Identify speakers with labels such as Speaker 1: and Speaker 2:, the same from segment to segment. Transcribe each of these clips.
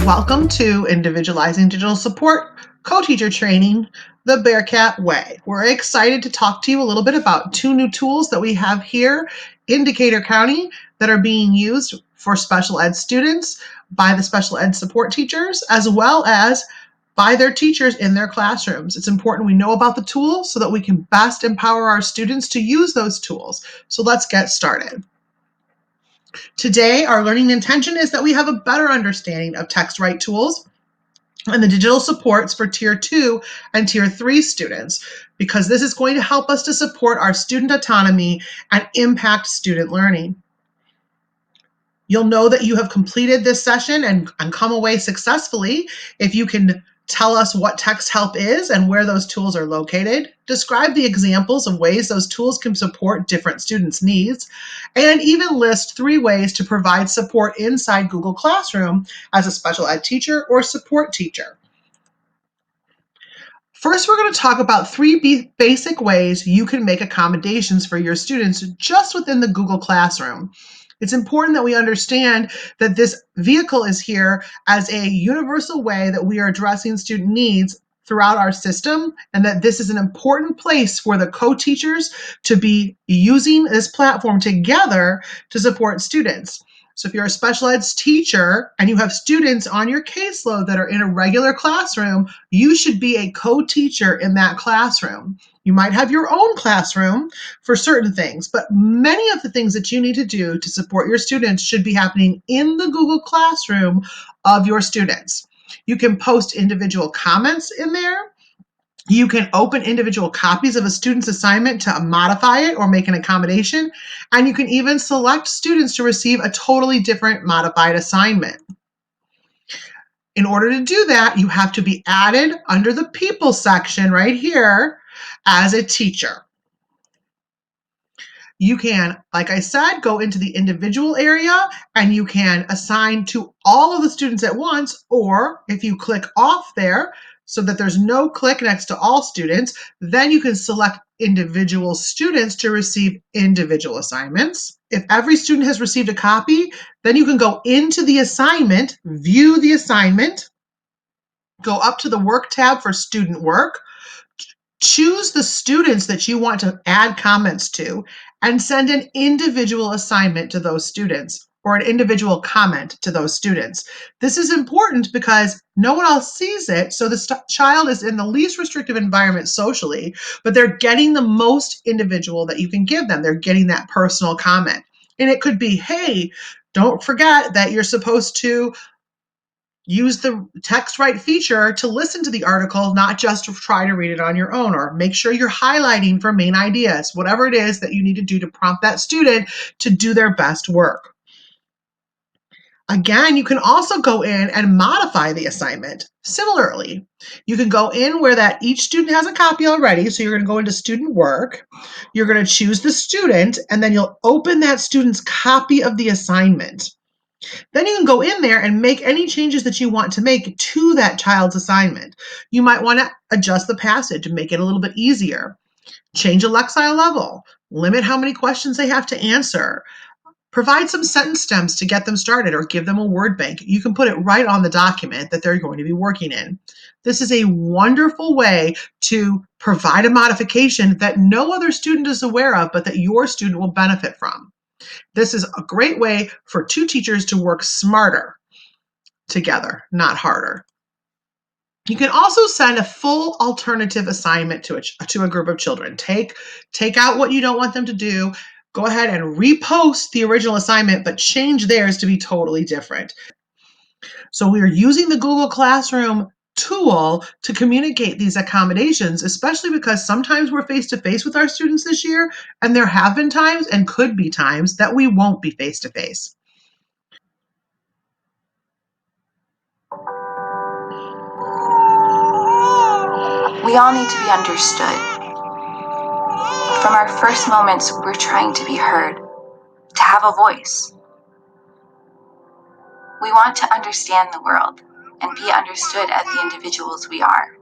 Speaker 1: Welcome to Individualizing Digital Support Co-Teacher Training, the Bearcat Way. We're excited to talk to you a little bit about two new tools that we have here in Decatur County that are being used for special ed students by the special ed support teachers, as well as by their teachers in their classrooms. It's important we know about the tools so that we can best empower our students to use those tools. So let's get started. Today, our learning intention is that we have a better understanding of text-write tools and the digital supports for Tier 2 and Tier 3 students, because this is going to help us to support our student autonomy and impact student learning. You'll know that you have completed this session and come away successfully if you can tell us what text help is and where those tools are located, describe the examples of ways those tools can support different students' needs, and even list 3 ways to provide support inside Google Classroom as a special ed teacher or support teacher. First, we're going to talk about 3 basic ways you can make accommodations for your students just within the Google Classroom. It's important that we understand that this vehicle is here as a universal way that we are addressing student needs throughout our system, and that this is an important place for the co-teachers to be using this platform together to support students. So if you're a special ed teacher and you have students on your caseload that are in a regular classroom, you should be a co-teacher in that classroom. You might have your own classroom for certain things, but many of the things that you need to do to support your students should be happening in the Google Classroom of your students. You can post individual comments in there. You can open individual copies of a student's assignment to modify it or make an accommodation, and you can even select students to receive a totally different modified assignment. In order to do that, you have to be added under the People section right here as a teacher. You can, like I said, go into the individual area and you can assign to all of the students at once, or if you click off there so that there's no click next to all students, then you can select individual students to receive individual assignments. If every student has received a copy, then you can go into the assignment, view the assignment, go up to the work tab for student work, choose the students that you want to add comments to, and send an individual assignment to those students or an individual comment to those students. This is important because no one else sees it, so the child is in the least restrictive environment socially, but they're getting the most individual that you can give them. They're getting that personal comment. And it could be, hey, don't forget that you're supposed to use the text write feature to listen to the article, not just to try to read it on your own, or make sure you're highlighting for main ideas, whatever it is that you need to do to prompt that student to do their best work. Again, you can also go in and modify the assignment. Similarly, you can go in where that each student has a copy already. So you're going to go into student work, you're going to choose the student, and then you'll open that student's copy of the assignment. Then you can go in there and make any changes that you want to make to that child's assignment. You might want to adjust the passage and make it a little bit easier. Change a lexile level. Limit how many questions they have to answer. Provide some sentence stems to get them started, or give them a word bank. You can put it right on the document that they're going to be working in. This is a wonderful way to provide a modification that no other student is aware of, but that your student will benefit from. This is a great way for 2 teachers to work smarter together, not harder. You can also send a full alternative assignment to a group of children. Take out what you don't want them to do. Go ahead and repost the original assignment, but change theirs to be totally different. So we are using the Google Classroom tool to communicate these accommodations, especially because sometimes we're face-to-face with our students this year, and there have been times and could be times that we won't be face-to-face.
Speaker 2: We all need to be understood. From our first moments, we're trying to be heard, to have a voice. We want to understand the world and be understood as the individuals we are.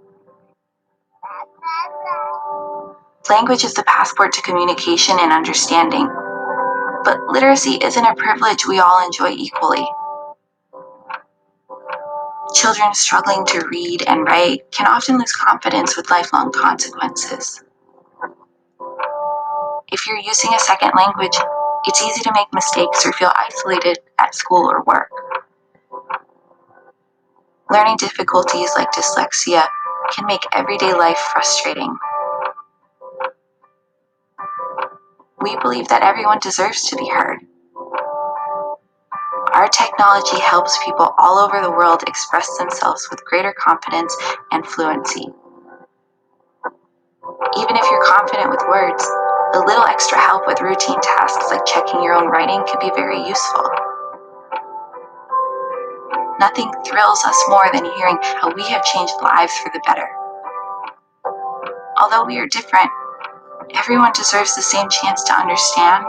Speaker 2: Language is the passport to communication and understanding, but literacy isn't a privilege we all enjoy equally. Children struggling to read and write can often lose confidence with lifelong consequences. If you're using a second language, it's easy to make mistakes or feel isolated at school or work. Learning difficulties like dyslexia can make everyday life frustrating. We believe that everyone deserves to be heard. Our technology helps people all over the world express themselves with greater confidence and fluency. Even if you're confident with words, a little extra help with routine tasks like checking your own writing could be very useful. Nothing thrills us more than hearing how we have changed lives for the better. Although we are different, everyone deserves the same chance to understand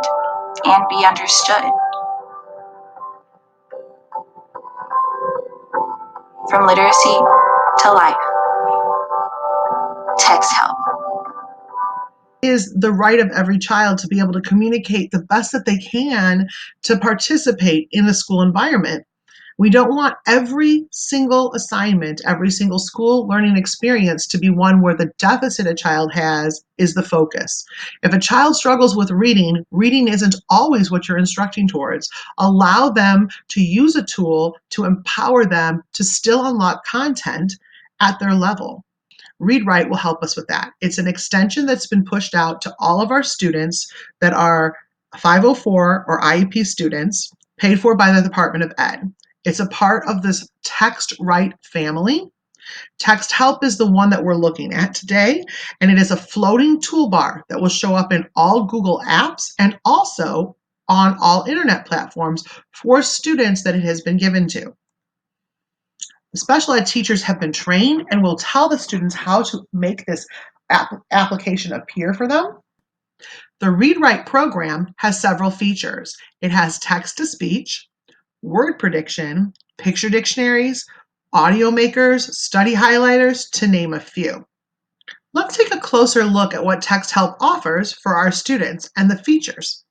Speaker 2: and be understood. From literacy to life. Text help.
Speaker 1: Is the right of every child to be able to communicate the best that they can to participate in the school environment. We don't want every single assignment, every single school learning experience to be one where the deficit a child has is the focus. If a child struggles with reading, reading isn't always what you're instructing towards. Allow them to use a tool to empower them to still unlock content at their level. Read Write will help us with that. It's an extension that's been pushed out to all of our students that are 504 or IEP students, paid for by the Department of Ed. It's a part of this Text Write family. Text Help is the one that we're looking at today, and it is a floating toolbar that will show up in all Google apps and also on all internet platforms for students that it has been given to. The special ed teachers have been trained and will tell the students how to make this application appear for them. The Read Write program has several features. It has text to speech, word prediction, picture dictionaries, audio makers, study highlighters, to name a few. Let's take a closer look at what Text Help offers for our students and the features.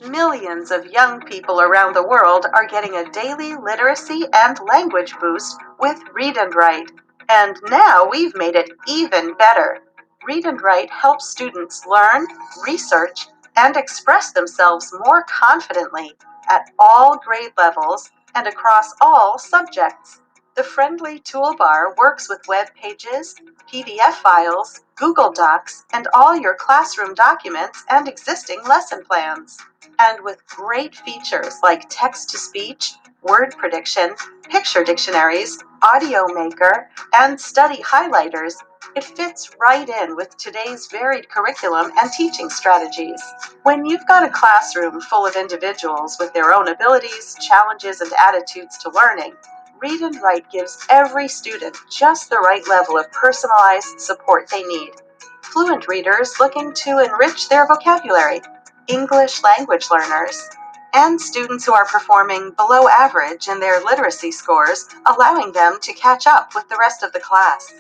Speaker 3: Millions of young people around the world are getting a daily literacy and language boost with Read and Write. And now we've made it even better. Read and Write helps students learn, research, and express themselves more confidently at all grade levels and across all subjects. The friendly toolbar works with web pages, PDF files, Google Docs, and all your classroom documents and existing lesson plans. And with great features like text-to-speech, word prediction, picture dictionaries, audio maker, and study highlighters, it fits right in with today's varied curriculum and teaching strategies. When you've got a classroom full of individuals with their own abilities, challenges, and attitudes to learning, Read and Write gives every student just the right level of personalized support they need. Fluent readers looking to enrich their vocabulary, English language learners, and students who are performing below average in their literacy scores, allowing them to catch up with the rest of the class.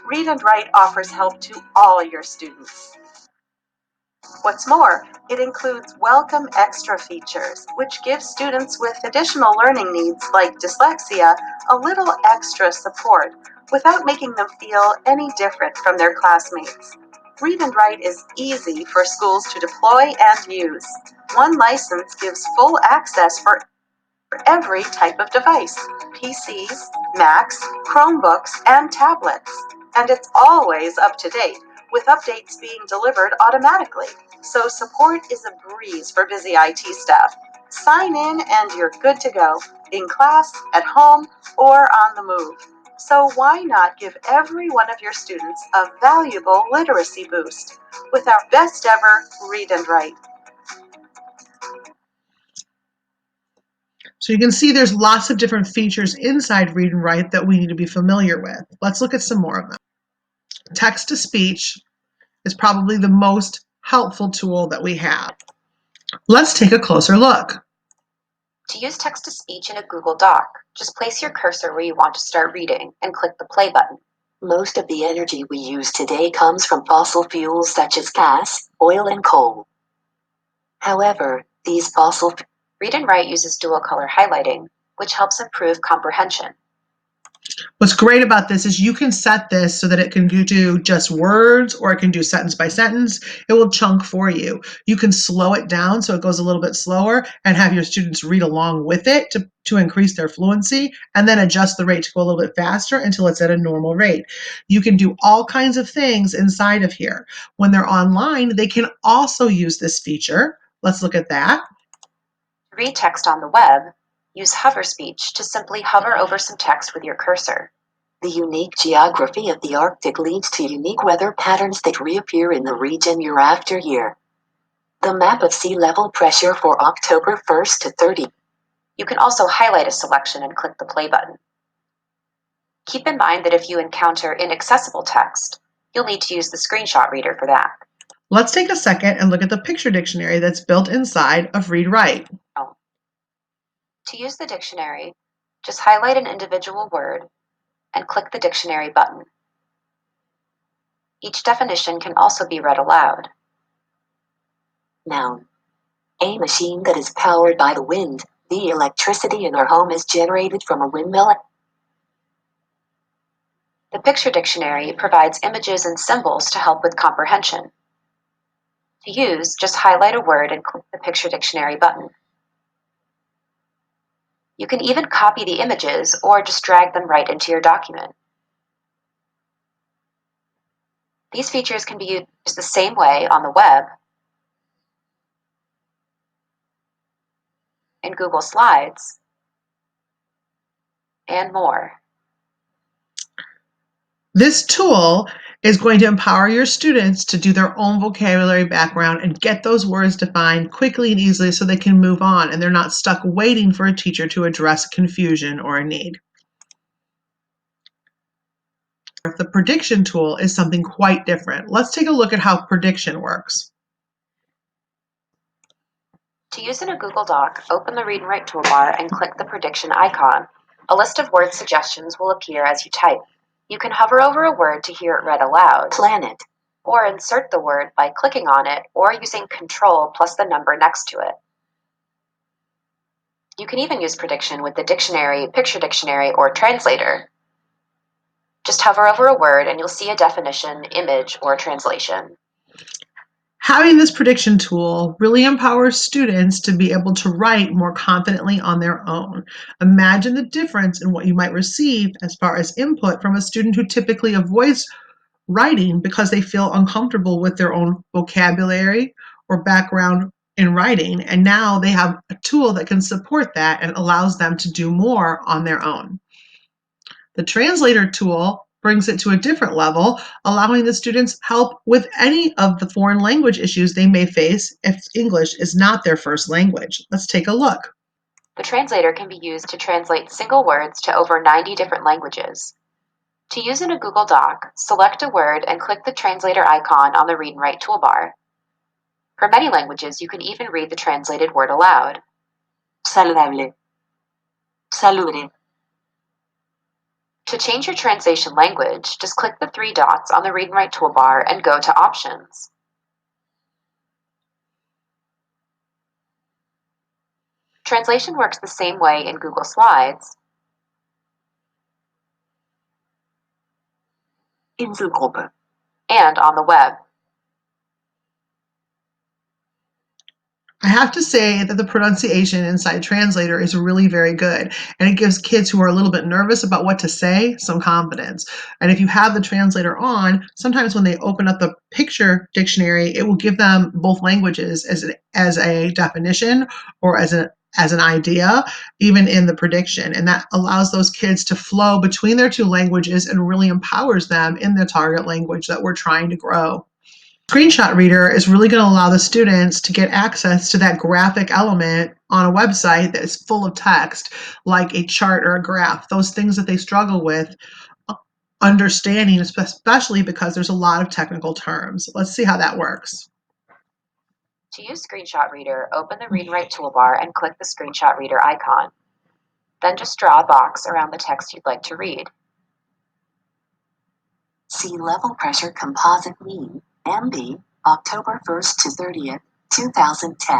Speaker 3: Read and Write offers help to all your students. What's more, it includes welcome extra features, which give students with additional learning needs like dyslexia a little extra support without making them feel any different from their classmates. Read and Write is easy for schools to deploy and use. One license gives full access for every type of device: PCs, Macs, Chromebooks, and tablets. And it's always up to date, with updates being delivered automatically. So support is a breeze for busy IT staff. Sign in and you're good to go, in class, at home, or on the move. So why not give every one of your students a valuable literacy boost with our best ever Read and Write?
Speaker 1: So you can see there's lots of different features inside Read and Write that we need to be familiar with. Let's look at some more of them. Text to speech is probably the most helpful tool that we have. Let's take a closer look.
Speaker 2: To use text-to-speech in a Google Doc, just place your cursor where you want to start reading and click the play button.
Speaker 4: Most of the energy we use today comes from fossil fuels such as gas, oil, and coal. However, these fossil
Speaker 2: Read and Write uses dual color highlighting, which helps improve comprehension.
Speaker 1: What's great about this is you can set this so that it can do just words or it can do sentence by sentence. It will chunk for you. You can slow it down so it goes a little bit slower and have your students read along with it to increase their fluency, and then adjust the rate to go a little bit faster until it's at a normal rate. You can do all kinds of things inside of here. When they're online, they can also use this feature. Let's look at that.
Speaker 2: To read text on the web, use hover speech to simply hover over some text with your cursor.
Speaker 4: The unique geography of the Arctic leads to unique weather patterns that reappear in the region year after year. The map of sea level pressure for October 1st to 30.
Speaker 2: You can also highlight a selection and click the play button. Keep in mind that if you encounter inaccessible text, you'll need to use the screenshot reader for that.
Speaker 1: Let's take a second and look at the picture dictionary that's built inside of ReadWrite.
Speaker 2: To use the dictionary, just highlight an individual word and click the dictionary button. Each definition can also be read aloud.
Speaker 4: Noun. A machine that is powered by the wind. The electricity in our home is generated from a windmill.
Speaker 2: The picture dictionary provides images and symbols to help with comprehension. To use, just highlight a word and click the picture dictionary button. You can even copy the images or just drag them right into your document. These features can be used the same way on the web, in Google Slides, and more.
Speaker 1: This tool is going to empower your students to do their own vocabulary background and get those words defined quickly and easily so they can move on and they're not stuck waiting for a teacher to address confusion or a need. The prediction tool is something quite different. Let's take a look at how prediction works.
Speaker 2: To use in a Google Doc, open the Read and Write toolbar and click the prediction icon. A list of word suggestions will appear as you type. You can hover over a word to hear it read aloud.
Speaker 4: Planet.
Speaker 2: Or insert the word by clicking on it or using Control plus the number next to it. You can even use prediction with the dictionary, picture dictionary, or translator. Just hover over a word and you'll see a definition, image, or translation.
Speaker 1: Having this prediction tool really empowers students to be able to write more confidently on their own. Imagine the difference in what you might receive as far as input from a student who typically avoids writing because they feel uncomfortable with their own vocabulary or background in writing. And now they have a tool that can support that and allows them to do more on their own. The translator tool brings it to a different level, allowing the students help with any of the foreign language issues they may face if English is not their first language. Let's take a look.
Speaker 2: The translator can be used to translate single words to over 90 different languages. To use in a Google Doc, select a word and click the translator icon on the Read and Write toolbar. For many languages, you can even read the translated word aloud.
Speaker 4: Saludable. Salubre.
Speaker 2: To change your translation language, just click the three dots on the Read and Write toolbar and go to Options. Translation works the same way in Google Slides,
Speaker 4: Inselgruppe.
Speaker 2: and on the web.
Speaker 1: I have to say that the pronunciation inside Translator is really very good, and it gives kids who are a little bit nervous about what to say some confidence. And if you have the translator on, sometimes when they open up the picture dictionary, it will give them both languages as a definition or as an idea, even in the prediction. And that allows those kids to flow between their two languages and really empowers them in the target language that we're trying to grow. Screenshot Reader is really going to allow the students to get access to that graphic element on a website that is full of text, like a chart or a graph, those things that they struggle with understanding, especially because there's a lot of technical terms. Let's see how that works.
Speaker 2: To use Screenshot Reader, open the Read and Write toolbar and click the Screenshot Reader icon. Then just draw a box around the text you'd like to read.
Speaker 4: Sea level pressure composite mean, MB, October 1st to 30th, 2010.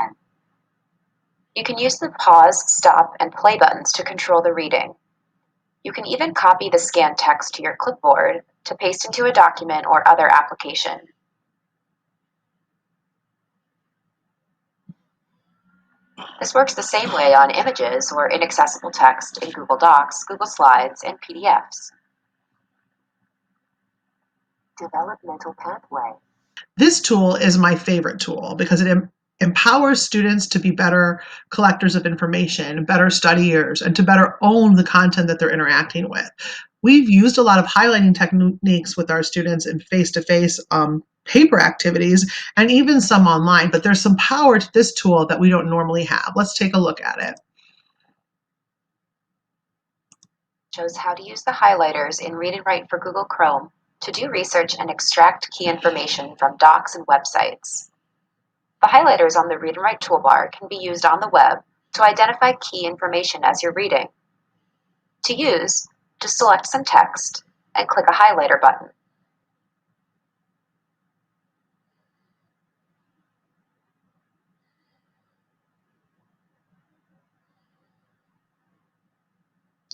Speaker 2: You can use the pause, stop, and play buttons to control the reading. You can even copy the scanned text to your clipboard to paste into a document or other application. This works the same way on images or inaccessible text in Google Docs, Google Slides, and PDFs.
Speaker 4: Developmental pathway.
Speaker 1: This tool is my favorite tool because it empowers students to be better collectors of information, better studiers, and to better own the content that they're interacting with. We've used a lot of highlighting techniques with our students in face-to-face paper activities and even some online, but there's some power to this tool that we don't normally have. Let's take a look at it.
Speaker 2: Shows how to use the highlighters in Read and Write for Google Chrome to do research and extract key information from docs and websites. The highlighters on the Read and Write toolbar can be used on the web to identify key information as you're reading. To use, just select some text and click a highlighter button.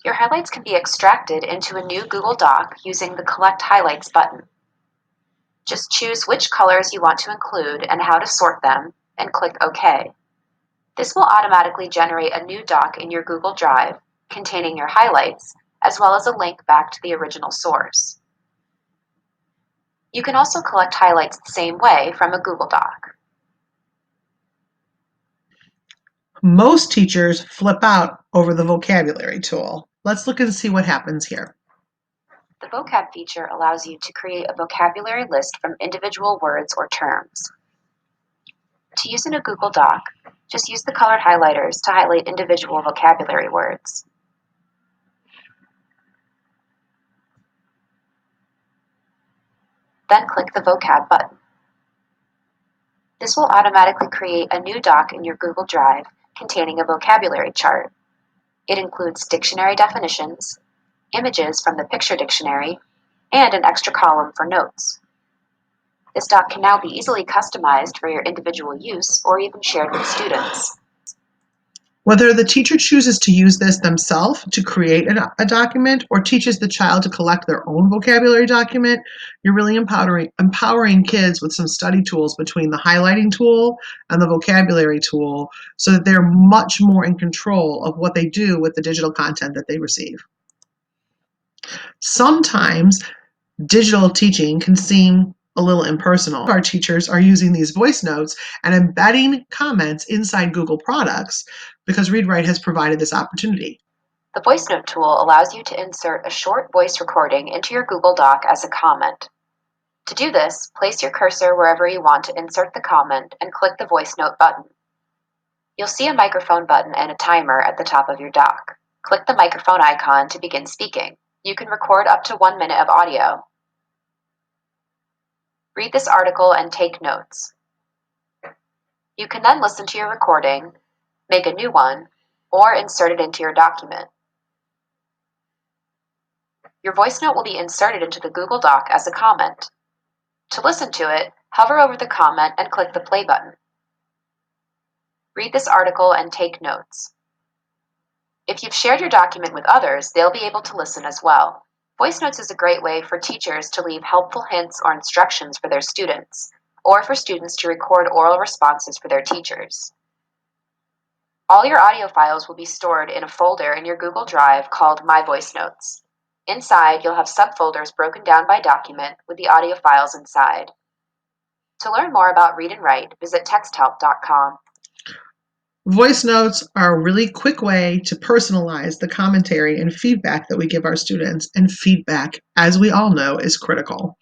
Speaker 2: Your highlights can be extracted into a new Google Doc using the Collect Highlights button. Just choose which colors you want to include and how to sort them, and click OK. This will automatically generate a new doc in your Google Drive containing your highlights, as well as a link back to the original source. You can also collect highlights the same way from a Google Doc.
Speaker 1: Most teachers flip out over the vocabulary tool. Let's look and see what happens here.
Speaker 2: The vocab feature allows you to create a vocabulary list from individual words or terms. To use in a Google Doc, just use the colored highlighters to highlight individual vocabulary words. Then click the vocab button. This will automatically create a new doc in your Google Drive containing a vocabulary chart. It includes dictionary definitions, images from the picture dictionary, and an extra column for notes. This doc can now be easily customized for your individual use or even shared with students.
Speaker 1: Whether the teacher chooses to use this themselves to create a document or teaches the child to collect their own vocabulary document, you're really empowering kids with some study tools between the highlighting tool and the vocabulary tool so that they're much more in control of what they do with the digital content that they receive. Sometimes digital teaching can seem a little impersonal. Our teachers are using these voice notes and embedding comments inside Google products because ReadWrite has provided this opportunity.
Speaker 2: The voice note tool allows you to insert a short voice recording into your Google Doc as a comment. To do this, place your cursor wherever you want to insert the comment and click the voice note button. You'll see a microphone button and a timer at the top of your doc. Click the microphone icon to begin speaking. You can record up to 1 minute of audio. Read this article and take notes. You can then listen to your recording, make a new one, or insert it into your document. Your voice note will be inserted into the Google Doc as a comment. To listen to it, hover over the comment and click the play button. Read this article and take notes. If you've shared your document with others, they'll be able to listen as well. Voice notes is a great way for teachers to leave helpful hints or instructions for their students, or for students to record oral responses for their teachers. All your audio files will be stored in a folder in your Google Drive called My Voice Notes. Inside, you'll have subfolders broken down by document with the audio files inside. To learn more about Read and Write, visit texthelp.com.
Speaker 1: Voice notes are a really quick way to personalize the commentary and feedback that we give our students, and feedback, as we all know, is critical.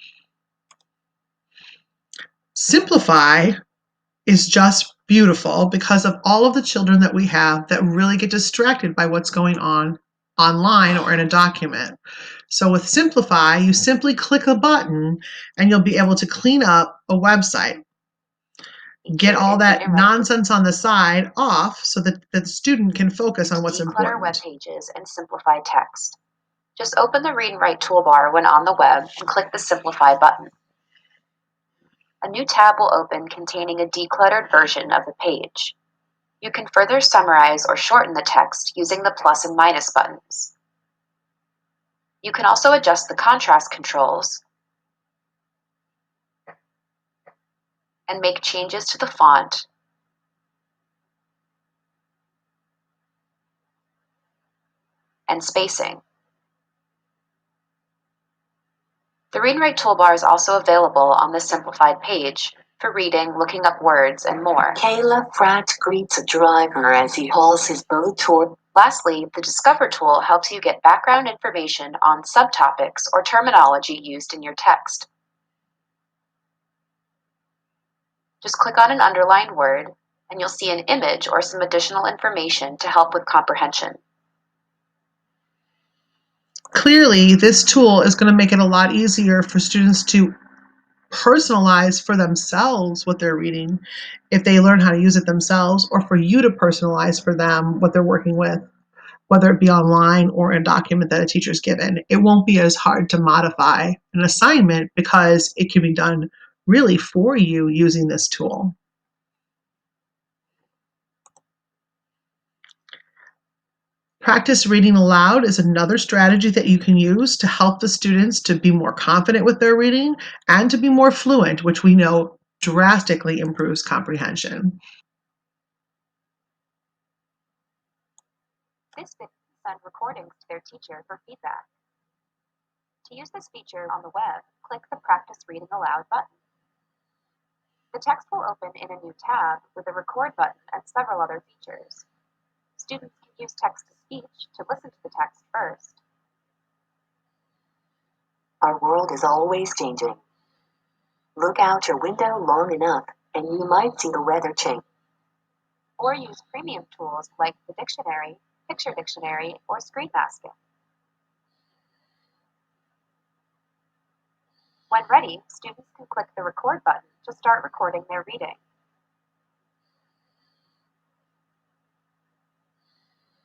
Speaker 1: Simplify is just beautiful because of all of the children that we have that really get distracted by what's going on online or in a document. So with Simplify, you simply click a button and you'll be able to clean up a website. Get all that nonsense on the side off so that the student can focus on what's important.
Speaker 2: Declutter web pages and simplify text. Just open the Read and Write toolbar when on the web and click the Simplify button. A new tab will open containing a decluttered version of the page. You can further summarize or shorten the text using the plus and minus buttons. You can also adjust the contrast controls and make changes to the font and spacing. The Read and Write toolbar is also available on the simplified page for reading, looking up words, and more.
Speaker 4: Caleb Pratt greets a driver as he hauls his boat toward.
Speaker 2: Lastly, the Discover tool helps you get background information on subtopics or terminology used in your text. Just click on an underlined word, and you'll see an image or some additional information to help with comprehension.
Speaker 1: Clearly, this tool is going to make it a lot easier for students to personalize for themselves what they're reading if they learn how to use it themselves, or for you to personalize for them what they're working with, whether it be online or a document that a teacher's given. It won't be as hard to modify an assignment because it can be done really for you using this tool. Practice reading aloud is another strategy that you can use to help the students to be more confident with their reading and to be more fluent, which we know drastically improves comprehension.
Speaker 2: This student can send recordings to their teacher for feedback. To use this feature on the web, click the Practice Reading Aloud button. The text will open in a new tab with a record button and several other features. Students can use text-to-speech to listen to the text first.
Speaker 4: Our world is always changing. Look out your window long enough, and you might see the weather change.
Speaker 2: Or use premium tools like the dictionary, picture dictionary, or screen masking. When ready, students can click the record button to start recording their reading.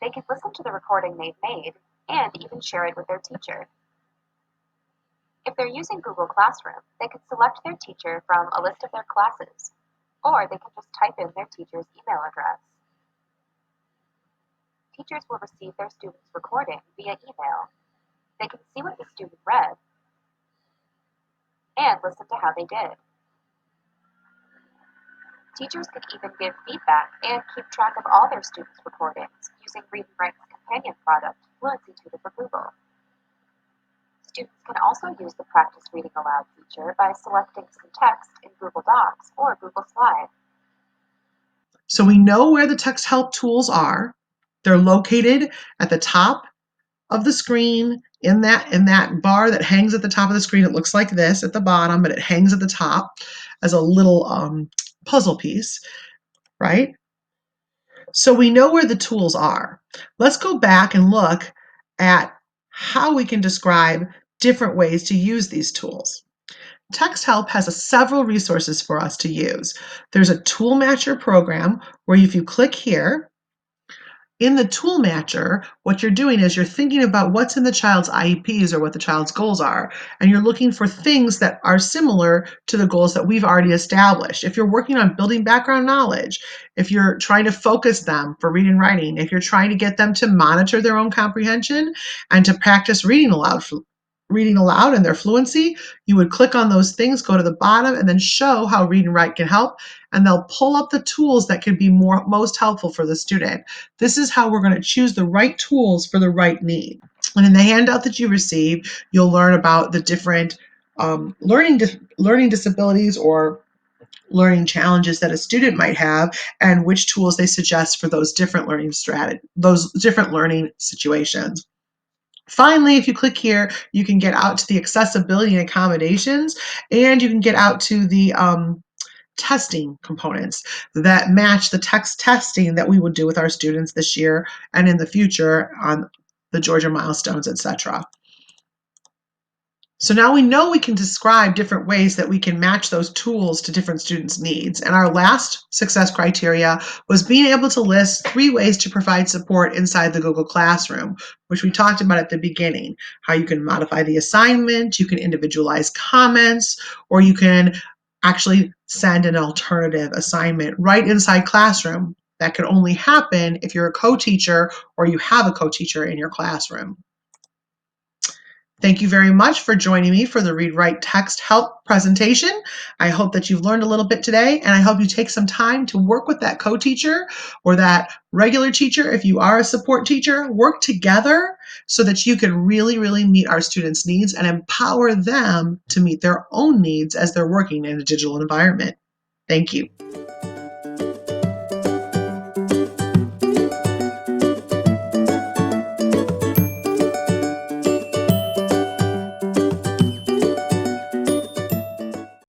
Speaker 2: They can listen to the recording they've made and even share it with their teacher. If they're using Google Classroom, they can select their teacher from a list of their classes, or they can just type in their teacher's email address. Teachers will receive their students' recording via email. They can see what the student read and listen to how they did. Teachers can even give feedback and keep track of all their students' recordings using Read and Write's companion product, Fluency Tutor for Google. Students can also use the Practice Reading Aloud feature by selecting some text in Google Docs or Google Slides.
Speaker 1: So we know where the text help tools are. They're located at the top of the screen in that bar that hangs at the top of the screen. It looks like this at the bottom, but it hangs at the top as a little puzzle piece, right? So we know where the tools are. Let's go back and look at how we can describe different ways to use these tools. Text Help has several resources for us to use. There's a tool matcher program where if you click here, in the tool matcher, what you're doing is you're thinking about what's in the child's IEPs or what the child's goals are, and you're looking for things that are similar to the goals that we've already established. If you're working on building background knowledge, if you're trying to focus them for reading and writing, if you're trying to get them to monitor their own comprehension and to practice reading aloud and their fluency, you would click on those things, go to the bottom, and then show how Read and Write can help, and they'll pull up the tools that can be most helpful for the student. This is how we're going to choose the right tools for the right need. And in the handout that you receive, you'll learn about the different learning disabilities or learning challenges that a student might have and which tools they suggest for those different learning situations. Finally, if you click here, you can get out to the accessibility and accommodations, and you can get out to the testing components that match the text testing that we would do with our students this year and in the future on the Georgia milestones, etc. So now we know we can describe different ways that we can match those tools to different students' needs. And our last success criteria was being able to list 3 ways to provide support inside the Google Classroom, which we talked about at the beginning. How you can modify the assignment, you can individualize comments, or you can actually send an alternative assignment right inside Classroom. That can only happen if you're a co-teacher or you have a co-teacher in your classroom. Thank you very much for joining me for the Read Write Text Help presentation. I hope that you've learned a little bit today, and I hope you take some time to work with that co-teacher or that regular teacher. If you are a support teacher, work together so that you can really, really meet our students' needs and empower them to meet their own needs as they're working in a digital environment. Thank you.